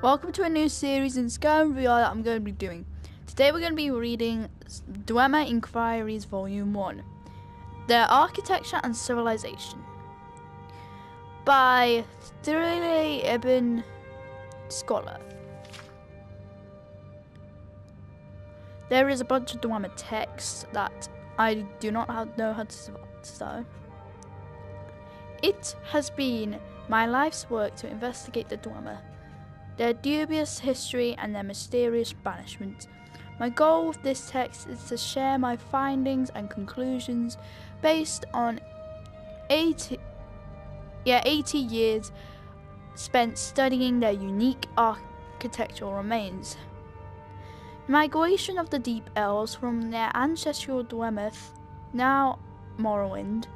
Welcome to a new series in Skyrim VR that I'm going to be doing. Today we're going to be reading Dwemer Inquiries Volume 1, Their Architecture and Civilization, by Thierry Ibn Scholar. There is a bunch of Dwemer text that I do not know how to say. It has been my life's work to investigate the Dwemer, their dubious history and their mysterious banishment. My goal with this text is to share my findings and conclusions based on 80 years spent studying their unique architectural remains. The migration of the Deep Elves from their ancestral Dwemer, now Morrowind,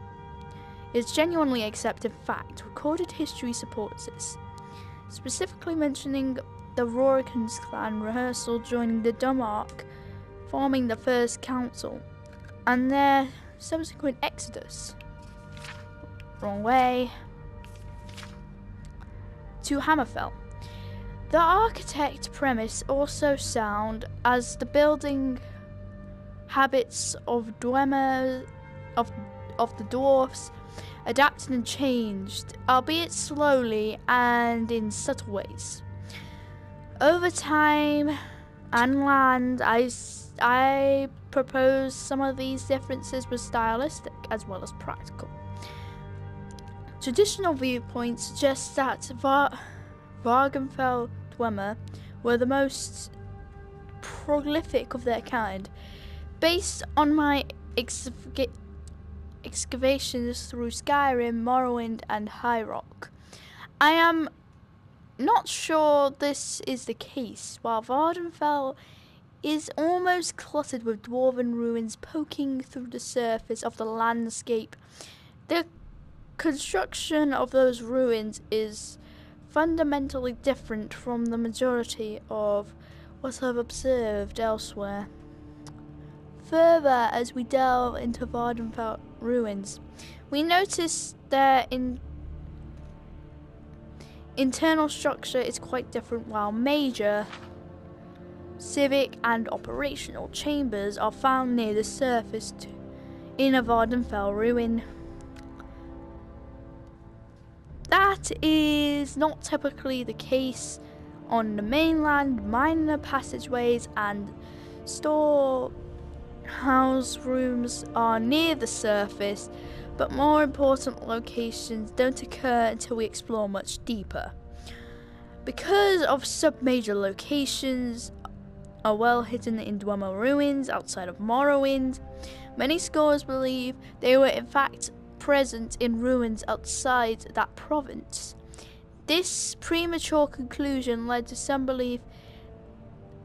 is genuinely accepted fact. Recorded history supports this, specifically mentioning the Rorikans clan rehearsal joining the Dumark, forming the First Council, and their subsequent exodus wrong way to Hammerfell. The architect premise also sound, as the building habits of Dwemer of the dwarfs adapted and changed, albeit slowly and in subtle ways. Over time and land, I propose some of these differences were stylistic as well as practical. Traditional viewpoints suggest that Vargenfell Dwemer were the most prolific of their kind. Based on my excavations through Skyrim, Morrowind and High Rock, I am not sure this is the case. While Vardenfell is almost cluttered with dwarven ruins poking through the surface of the landscape, the construction of those ruins is fundamentally different from the majority of what I've observed elsewhere. Further, as we delve into Vardenfell ruins, we notice their internal structure is quite different. While major civic and operational chambers are found near the surface in a Vardenfell ruin, that is not typically the case on the mainland. Minor passageways and storehouse rooms are near the surface, but more important locations don't occur until we explore much deeper. Because of sub-major locations are well hidden in Dwemer ruins outside of Morrowind, many scholars believe they were in fact present in ruins outside that province. This premature conclusion led to some belief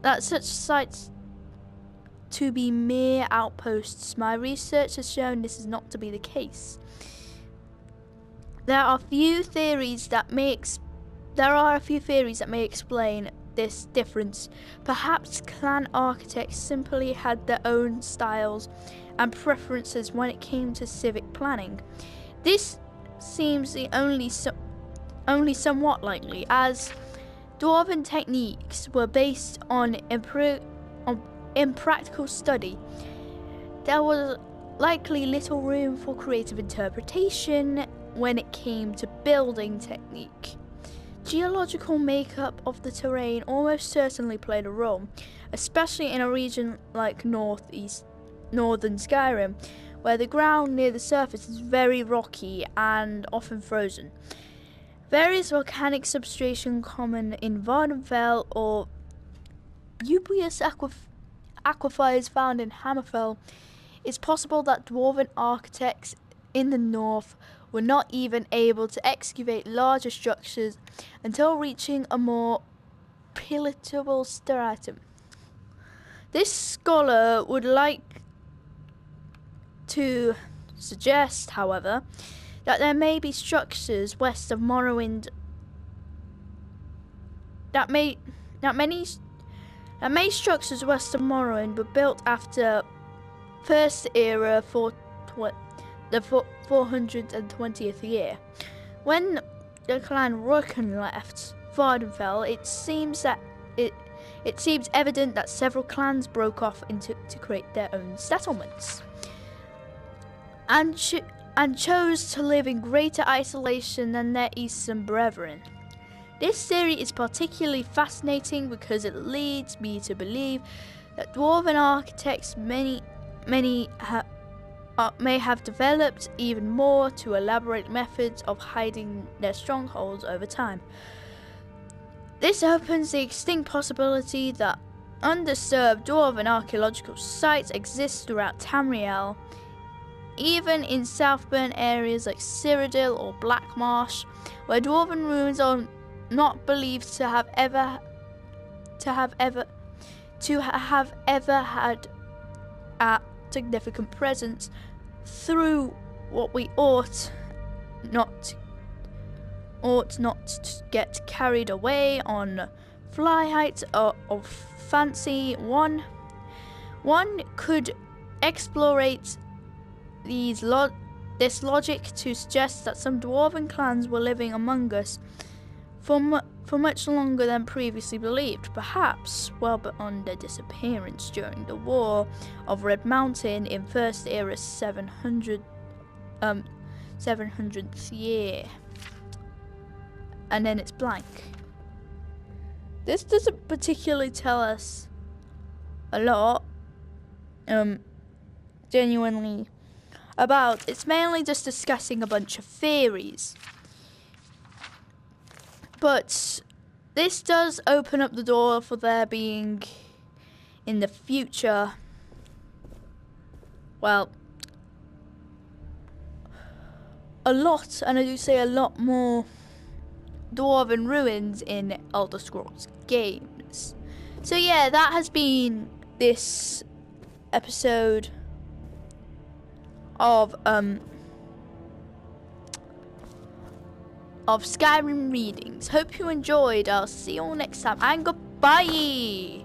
that such sites to be mere outposts. My research has shown this is not to be the case. There are a few theories that may explain this difference. Perhaps clan architects simply had their own styles and preferences when it came to civic planning. This seems the only somewhat likely, as dwarven techniques were based on impractical study. There was likely little room for creative interpretation when it came to building technique. Geological makeup of the terrain almost certainly played a role, especially in a region like northern Skyrim, where the ground near the surface is very rocky and often frozen. Various volcanic substratum common in Vardenfell or dubious aquifers found in Hammerfell. It's possible that dwarven architects in the north were not even able to excavate larger structures until reaching a more palatable stratum. This scholar would like to suggest, however, that there may be structures west of Morrowind that many structures west of Morrowind were built after First Era for the 420th year, when the clan Rorikans left Vardenfell, it seems evident that several clans broke off to create their own settlements, and chose to live in greater isolation than their eastern brethren. This theory is particularly fascinating because it leads me to believe that dwarven architects may have developed even more to elaborate methods of hiding their strongholds over time. This opens the extinct possibility that undisturbed dwarven archaeological sites exist throughout Tamriel, even in Southburn areas like Cyrodiil or Blackmarsh, where dwarven ruins are not believed to have ever had a significant presence, through what we ought not to get carried away on fly heights of fancy. One could explorate this logic to suggest that some dwarven clans were living among us for much longer than previously believed, perhaps well beyond their disappearance during the War of Red Mountain in First Era 700th year. And then it's blank. This doesn't particularly tell us a lot, genuinely, about. It's mainly just discussing a bunch of theories. But this does open up the door for there being, in the future, well, a lot, and I do say a lot more, dwarven ruins in Elder Scrolls games. So yeah, that has been this episode of Skyrim Readings. Hope you enjoyed. I'll see you all next time, and goodbye.